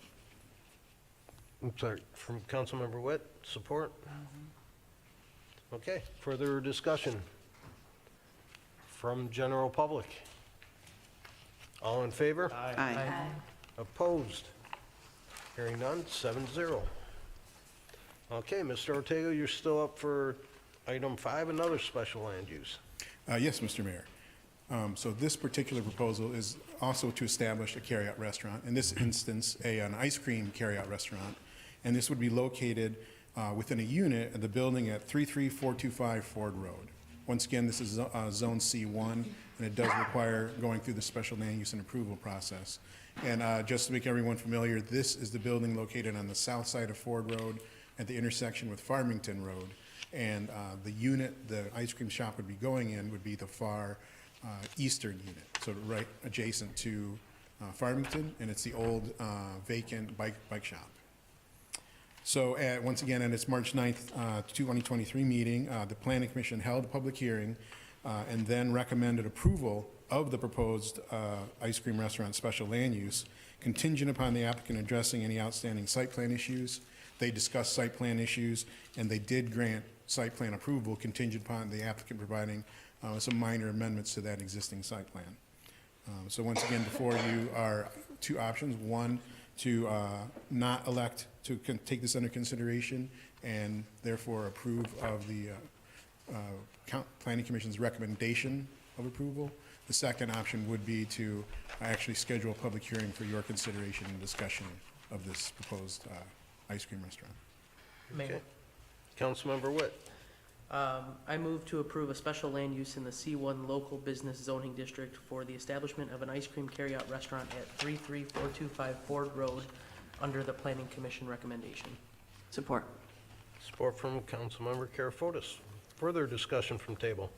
I'm sorry, from Councilmember Witt, support? Okay, further discussion from general public? All in favor? Aye. Opposed? Hearing none, 7-0. Okay, Mr. Ortega, you're still up for item 5, another special land use. Yes, Mr. Mayor. So this particular proposal is also to establish a carryout restaurant, in this instance, an ice cream carryout restaurant, and this would be located within a unit of the building at 33425 Ford Road. Once again, this is Zone C1, and it does require going through the special land use and approval process. And just to make everyone familiar, this is the building located on the south side of Ford Road at the intersection with Farmington Road. And the unit the ice cream shop would be going in would be the far eastern unit, so right adjacent to Farmington, and it's the old vacant bike shop. So once again, at its March 9th, 2023 meeting, the Planning Commission held a public hearing and then recommended approval of the proposed ice cream restaurant special land use, contingent upon the applicant addressing any outstanding site plan issues. They discussed site plan issues, and they did grant site plan approval contingent upon the applicant providing some minor amendments to that existing site plan. So once again, before you are two options. One, to not elect to take this under consideration and therefore approve of the Planning Commission's recommendation of approval. The second option would be to actually schedule a public hearing for your consideration and discussion of this proposed ice cream restaurant. Mayor, Okay. Councilmember Witt. I move to approve a special land use in the C1 local business zoning district for the establishment of an ice cream carryout restaurant at 33425 Ford Road under the Planning Commission recommendation. Support. Support from Councilmember Kerefotis. Further discussion from table?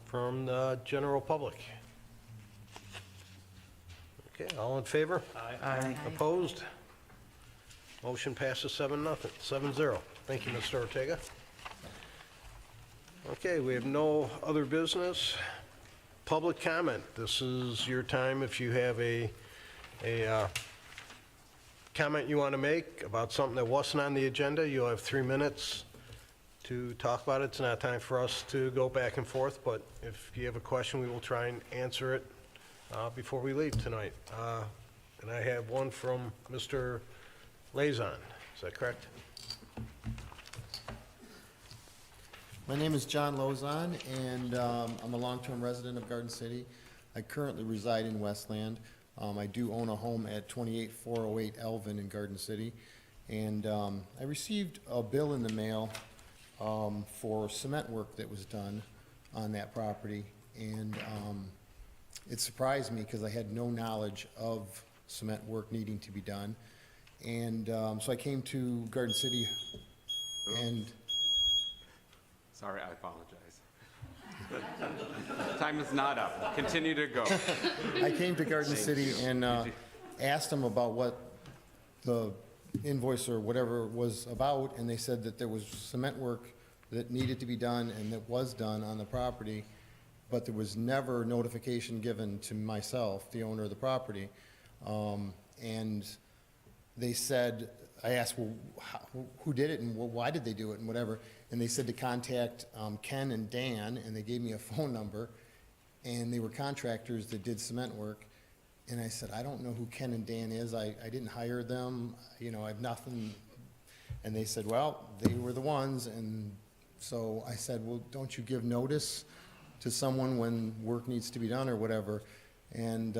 From the general public? Okay, all in favor? Aye. Opposed? Motion passes 7-0. Thank you, Mr. Ortega. Okay, we have no other business. Public comment. This is your time if you have a comment you want to make about something that wasn't on the agenda. You'll have 3 minutes to talk about it. It's not time for us to go back and forth, but if you have a question, we will try and answer it before we leave tonight. And I have one from Mr. Lazon. Is that correct? My name is John Lozon, and I'm a long-term resident of Garden City. I currently reside in Westland. I do own a home at 28408 Elvin in Garden City. And I received a bill in the mail for cement work that was done on that property. And it surprised me because I had no knowledge of cement work needing to be done. And so I came to Garden City and... Sorry, I apologize. Time is not up. Continue to go. I came to Garden City and asked them about what the invoice or whatever was about, and they said that there was cement work that needed to be done and that was done on the property, but there was never notification given to myself, the owner of the property. And they said, I asked, well, who did it and why did they do it and whatever, and they said to contact Ken and Dan, and they gave me a phone number, and they were contractors that did cement work. And I said, I don't know who Ken and Dan is. I didn't hire them. You know, I have nothing. And they said, well, they were the ones. And so I said, well, don't you give notice to someone when work needs to be done or whatever? And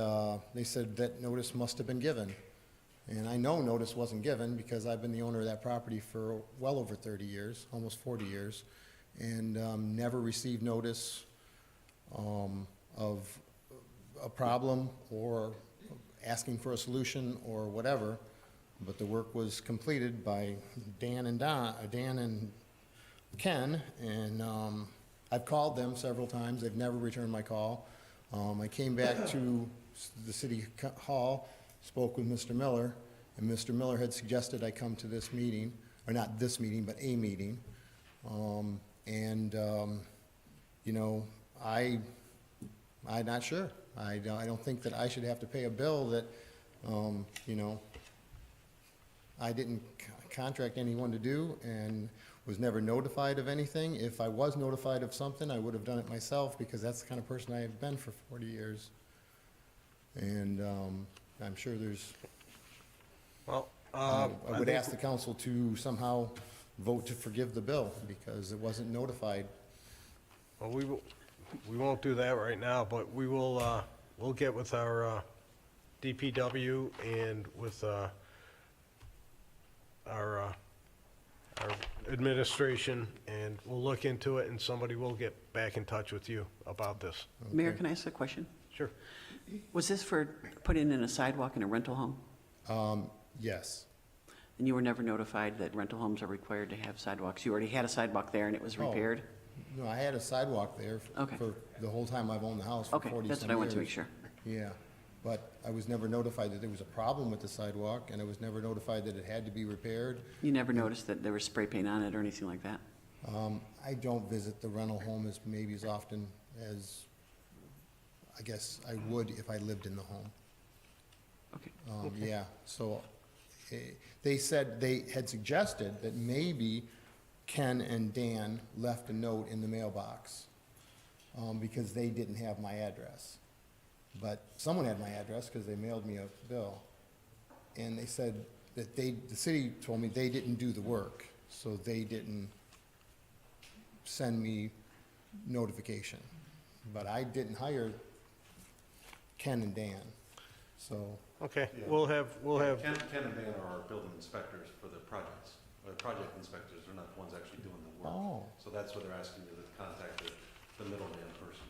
they said that notice must have been given. And I know notice wasn't given because I've been the owner of that property for well over 30 years, almost 40 years, and never received notice of a problem or asking for a solution or whatever. But the work was completed by Dan and Ken, and I've called them several times. They've never returned my call. I came back to the city hall, spoke with Mr. Miller, and Mr. Miller had suggested I come to this meeting, or not this meeting, but a meeting. You know, I'm not sure. I don't think that I should have to pay a bill that, you know, I didn't contract anyone to do and was never notified of anything. If I was notified of something, I would have done it myself because that's the kind of person I have been for 40 years. And I'm sure there's, Well, I would ask the council to somehow vote to forgive the bill because it wasn't notified. Well, we won't do that right now, but we will, we'll get with our DPW and with our administration, and we'll look into it, and somebody will get back in touch with you about this. Mayor, can I ask a question? Sure. Was this for putting in a sidewalk in a rental home? Yes. And you were never notified that rental homes are required to have sidewalks? You already had a sidewalk there and it was repaired? No, I had a sidewalk there Okay. for the whole time I've owned the house for 40 some Okay, years. that's what I wanted to make sure. Yeah, but I was never notified that there was a problem with the sidewalk, and I was never notified that it had to be repaired. You never noticed that there was spray paint on it or anything like that? I don't visit the rental home maybe as often as I guess I would if I lived in the home. Okay. Yeah, so they said, they had suggested that maybe Ken and Dan left a note in the mailbox because they didn't have my address. But someone had my address because they mailed me a bill. And they said that the city told me they didn't do the work, so they didn't send me notification. But I didn't hire Ken and Dan, so. Okay, Yeah. we'll have, Ken and Dan are our building inspectors for the projects. Or project inspectors, they're not the ones actually doing the work. Oh. So that's what they're asking you to contact the middleman person.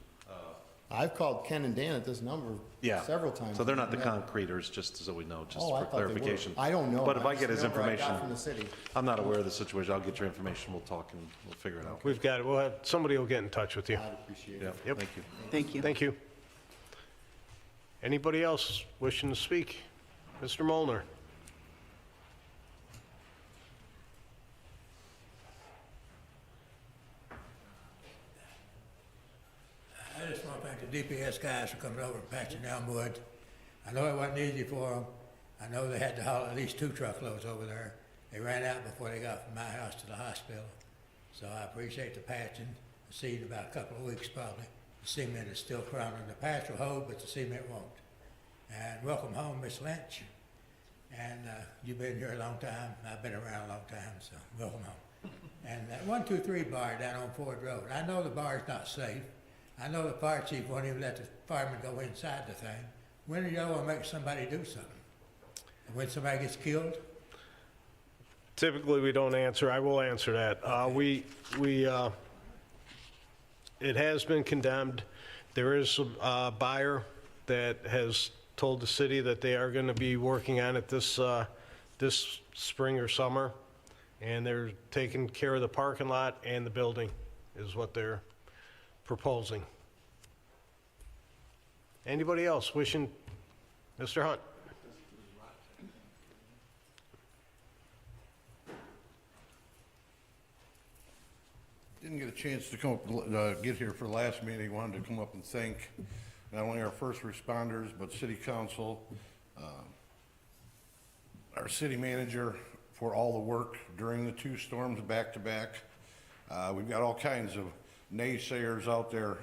I've called Ken and Dan at this number several times. So they're not the Never. concreters, just so we know, just Oh, I for thought they were. clarification. I don't know. But if I That's get his the number I got information, from the city. I'm not aware of the situation. I'll get your information, we'll talk and we'll figure it out. we've got it, we'll have, somebody will get in touch with you. I'd appreciate Yeah, it. Yep. thank you. Thank you. Thank you. Anybody else wishing to speak? Mr. Molnar? I just want to thank the DPS guys for coming over and patching down wood. I know it wasn't easy for them. I know they had to haul at least 2 truckloads over there. They ran out before they got from my house to the hospital. So I appreciate the patching. I'll see in about a couple of weeks probably. The cement is still crowding. The patch will hold, but the cement won't. And welcome home, Miss Lynch. And you've been here a long time. I've been around a long time, so welcome home. And that 123 bar down on Ford Road, I know the bar's not safe. I know the fire chief won't even let the firemen go inside the thing. When do y'all want to make somebody do something? When somebody gets killed? Typically, we don't answer. I will answer that. It has been condemned. There is a buyer that has told the city that they are going to be working on it this spring or summer, and they're taking care of the parking lot and the building is what they're proposing. Anybody else wishing? Mr. Hunt? Didn't get a chance to come up, get here for the last meeting. Wanted to come up and thank not only our first responders, but city council, our city manager for all the work during the 2 storms back to back. We've got all kinds of naysayers out there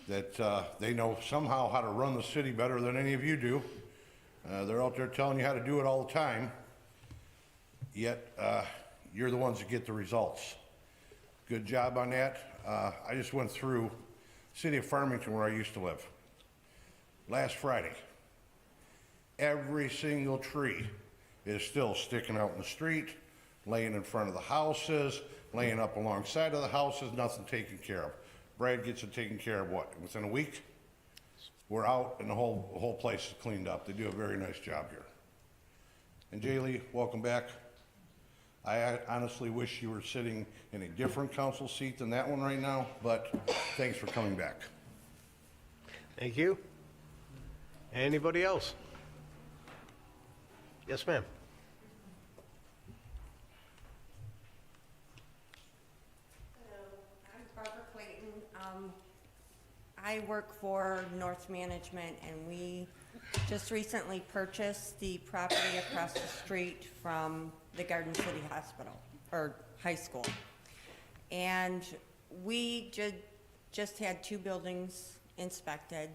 that they know somehow how to run the city better than any of you do. They're out there telling you how to do it all the time, yet you're the ones that get the results. Good job on that. I just went through city of Farmington where I used to live. Last Friday, every single tree is still sticking out in the street, laying in front of the houses, laying up alongside of the houses, nothing taken care of. Brad gets it taken care of, what, within a week? We're out and the whole place is cleaned up. They do a very nice job here. And Jaylee, welcome back. I honestly wish you were sitting in a different council seat than that one right now, but thanks for coming back. Thank you. Anybody else? Yes, ma'am. I'm Barbara Clayton. I work for North Management, and we just recently purchased the property across the street from the Garden City Hospital, or high school. And we just had 2 buildings inspected,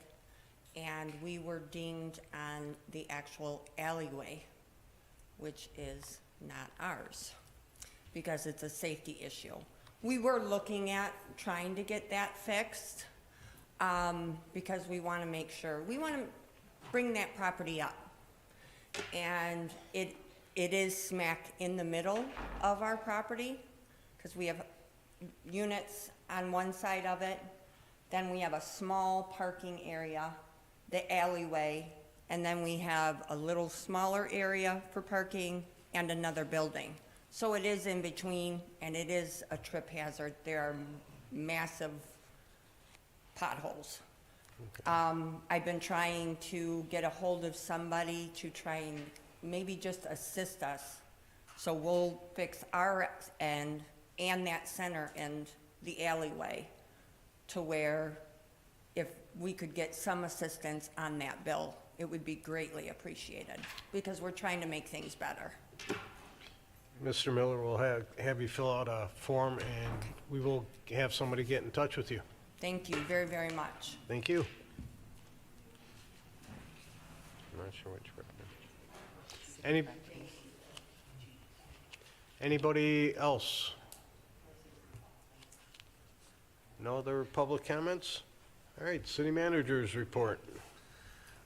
and we were dinged on the actual alleyway, which is not ours, because it's a safety issue. We were looking at trying to get that fixed, because we want to make sure, we want to bring that property up. And it is smack in the middle of our property, because we have units on one side of it, then we have a small parking area, the alleyway, and then we have a little smaller area for parking and another building. So it is in between, and it is a trip hazard. There are massive potholes. I've been trying to get a hold of somebody to try and maybe just assist us. So we'll fix our end and that center end, the alleyway, to where if we could get some assistance on that bill, it would be greatly appreciated, because we're trying to make things better. Mr. Miller will have you fill out a form, and we will have somebody get in touch with you. Thank you very, very much. Thank you. I'm not sure which one. Anybody else? No other public comments? All right, city manager's report.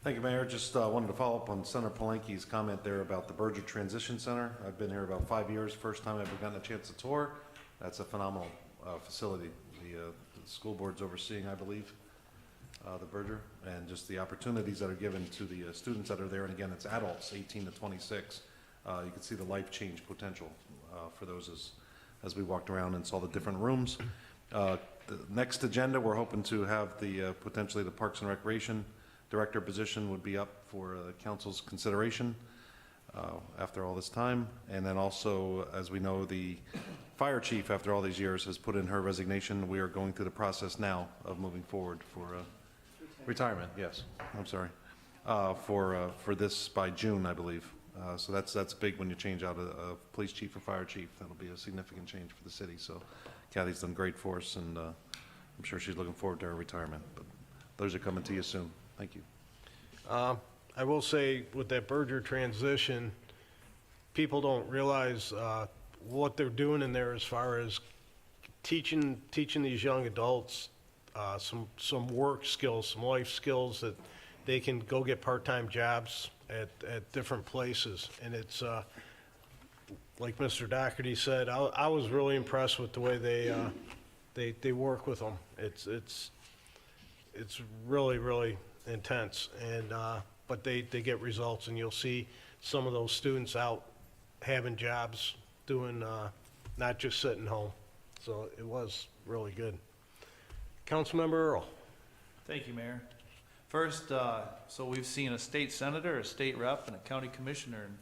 Thank you, Mayor. Just wanted to follow up on Senator Palenke's comment there about the Berger Transition Center. I've been here about 5 years, first time I've ever gotten a chance to tour. That's a phenomenal facility. The school board's overseeing, I believe, the Berger, and just the opportunities that are given to the students that are there. And again, it's adults, 18 to 26. You can see the life change potential for those as we walked around and saw the different rooms. The next agenda, we're hoping to have the potentially the Parks and Recreation Director position would be up for council's consideration after all this time. And then also, as we know, the fire chief, after all these years, has put in her resignation. We are going through the process now of moving forward for retirement. Yes, I'm sorry, for this by June, I believe. So that's big when you change out a police chief or fire chief. That'll be a significant change for the city. So Kathy's done great for us, and I'm sure she's looking forward to her retirement. But those are coming to you soon. Thank you. I will say with that Berger transition, people don't realize what they're doing in there as far as teaching these young adults some work skills, some life skills that they can go get part-time jobs at different places. And it's, like Mr. Doherty said, I was really impressed with the way they work with them. It's really, really intense, and but they get results, and you'll see some of those students out having jobs, doing not just sitting home. So it was really good. Councilmember Earl. Thank you, Mayor. First, so we've seen a state senator, a state rep, and a county commissioner in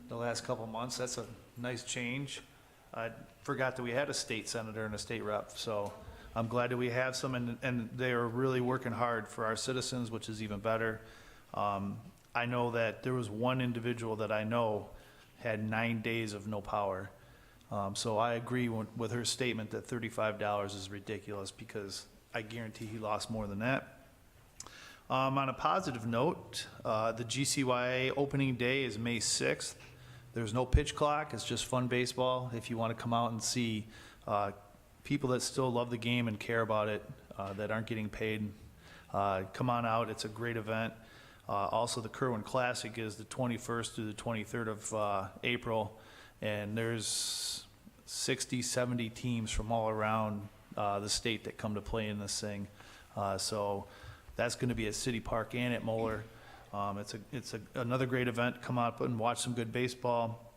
the last couple of months. That's a nice change. I forgot that we had a state senator and a state rep, so I'm glad that we have some, and they are really working hard for our citizens, which is even better. I know that there was one individual that I know had 9 days of no power. So I agree with her statement that $35 is ridiculous, because I guarantee he lost more than that. On a positive note, the GCYA opening day is May 6th. There's no pitch clock. It's just fun baseball. If you want to come out and see people that still love the game and care about it, that aren't getting paid, come on out. It's a great event. Also, the Kerwin Classic is the 21st through the 23rd of April, and there's 60, 70 teams from all around the state that come to play in this thing. So that's going to be at City Park and at Moeller. It's another great event. Come out and watch some good baseball.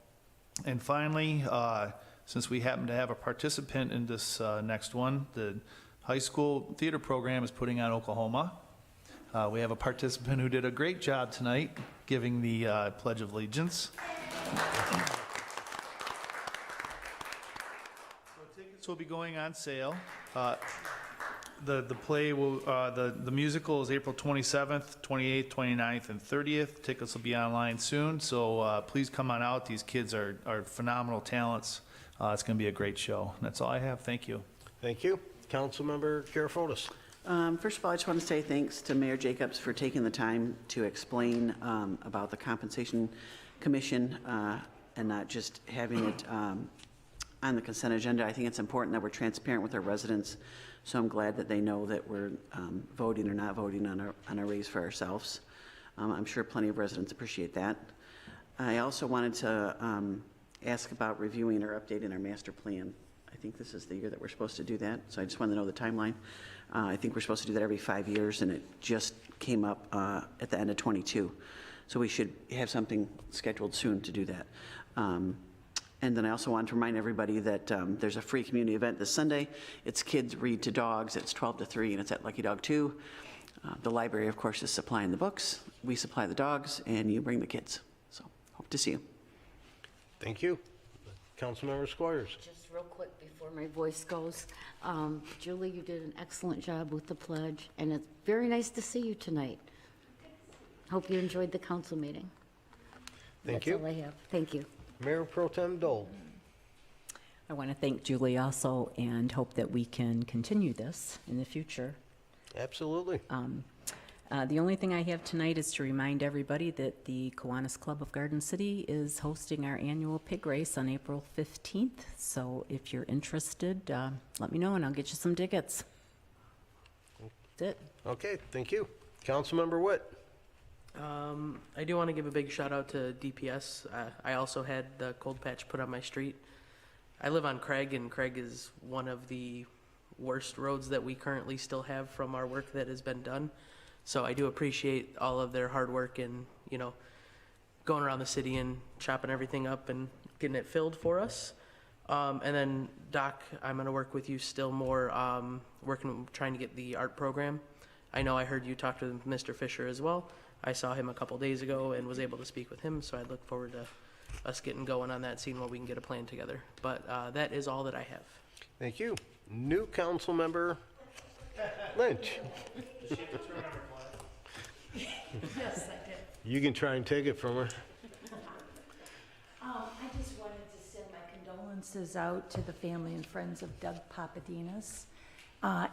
And finally, since we happen to have a participant in this next one, the high school theater program is putting on Oklahoma. We have a participant who did a great job tonight giving the Pledge of Allegiance. So tickets will be going on sale. The play will, the musical is April 27th, 28th, 29th, and 30th. Tickets will be online soon, so please come on out. These kids are phenomenal talents. It's going to be a great show. That's all I have. Thank you. Thank you. Councilmember Karafotis. First of all, I just want to say thanks to Mayor Jacobs for taking the time to explain about the Compensation Commission and not just having it on the consent agenda. I think it's important that we're transparent with our residents, so I'm glad that they know that we're voting or not voting on a raise for ourselves. I'm sure plenty of residents appreciate that. I also wanted to ask about reviewing or updating our master plan. I think this is the year that we're supposed to do that, so I just wanted to know the timeline. I think we're supposed to do that every 5 years, and it just came up at the end of '22. So we should have something scheduled soon to do that. And then I also wanted to remind everybody that there's a free community event this Sunday. It's Kids Read to Dogs. It's 12 to 3, and it's at Lucky Dog 2. The library, of course, is supplying the books. We supply the dogs, and you bring the kids. So hope to see you. Thank you. Councilmember Squires. Just real quick before my voice goes, Julie, you did an excellent job with the pledge, and it's very nice to see you tonight. Hope you enjoyed the council meeting. Thank you. That's all I have. Thank you. Mayor Pro Tem Dole. I want to thank Julie also and hope that we can continue this in the future. Absolutely. The only thing I have tonight is to remind everybody that the Kiwanis Club of Garden City is hosting our annual pig race on April 15th. So if you're interested, let me know and I'll get you some tickets. That's it. Okay, thank you. Councilmember Witt. I do want to give a big shout out to DPS. I also had the cold patch put on my street. I live on Craig, and Craig is one of the worst roads that we currently still have from our work that has been done. So I do appreciate all of their hard work and, you know, going around the city and chopping everything up and getting it filled for us. And then Doc, I'm going to work with you still more, trying to get the art program. I know I heard you talk to Mr. Fisher as well. I saw him a couple days ago and was able to speak with him, so I look forward to us getting going on that, seeing what we can get a plan together. But that is all that I have. Thank you. New Councilmember Lynch. Yes, I did. You can try and take it from her. I just wanted to send my condolences out to the family and friends of Doug Papadinas.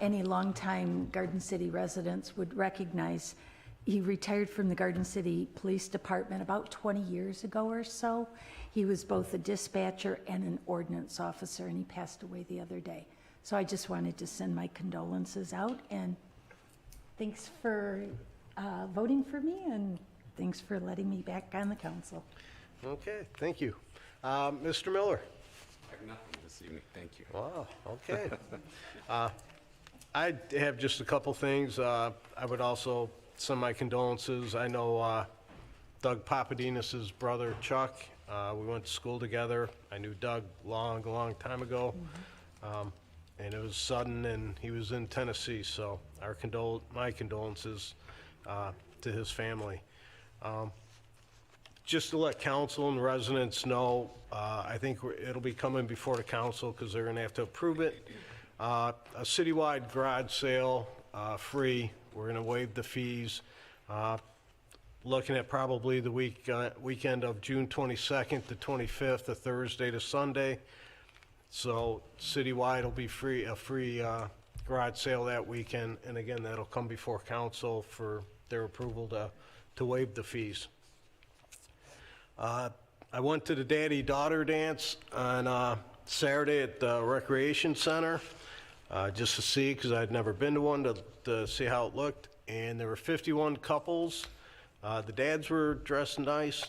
Any longtime Garden City residents would recognize he retired from the Garden City Police Department about 20 years ago or so. He was both a dispatcher and an ordnance officer, and he passed away the other day. So I just wanted to send my condolences out, and thanks for voting for me, and thanks for letting me back on the council. Okay, thank you. Mr. Miller? I have nothing this evening, thank you. Wow, okay. I have just a couple things. I would also send my condolences. I know Doug Papadinas's brother Chuck. We went to school together. I knew Doug long time ago. And it was sudden, and he was in Tennessee, so my condolences to his family. Just to let council and residents know, I think it'll be coming before the council because they're gonna have to approve it. A citywide garage sale, free. We're gonna waive the fees. Looking at probably the weekend of June 22nd to 25th, a Thursday to Sunday. So citywide will be free, a free garage sale that weekend. And again, that'll come before council for their approval to waive the fees. I went to the daddy-daughter dance on Saturday at the Recreation Center just to see, because I'd never been to one, to see how it looked. And there were 51 couples. The dads were dressed nice.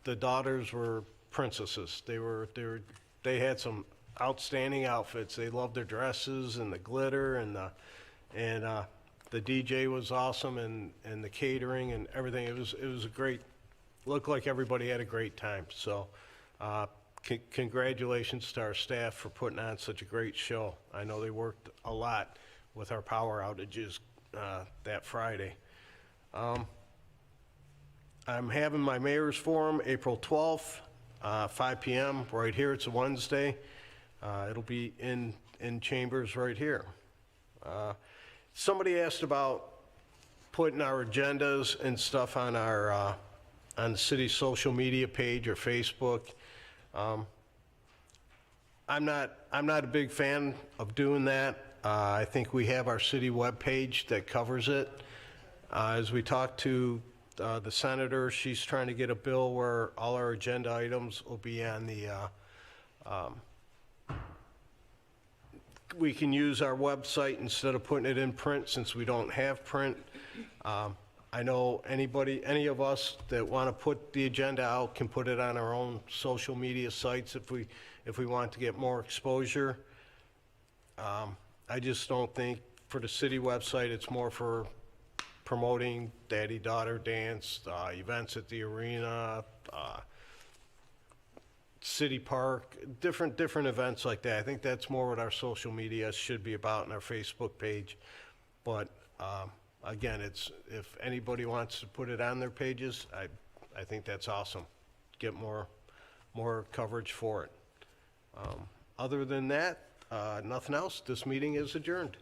The daughters were princesses. They had some outstanding outfits. They loved their dresses and the glitter, and the DJ was awesome, and the catering and everything. It was a great. Looked like everybody had a great time. So, congratulations to our staff for putting on such a great show. I know they worked a lot with our power outages that Friday. I'm having my mayor's forum April 12th, 5 p.m. right here. It's a Wednesday. It'll be in chambers right here. Somebody asked about putting our agendas and stuff on our on the city's social media page or Facebook. I'm not a big fan of doing that. I think we have our city webpage that covers it. As we talked to the senator, she's trying to get a bill where all our agenda items will be on the, we can use our website instead of putting it in print, since we don't have print. I know any of us that want to put the agenda out can put it on our own social media sites if we want to get more exposure. I just don't think for the city website, it's more for promoting daddy-daughter dance, events at the arena, city park, different events like that. I think that's more what our social media should be about, in our Facebook page. But again, if anybody wants to put it on their pages, I think that's awesome. Get more coverage for it. Other than that, nothing else. This meeting is adjourned.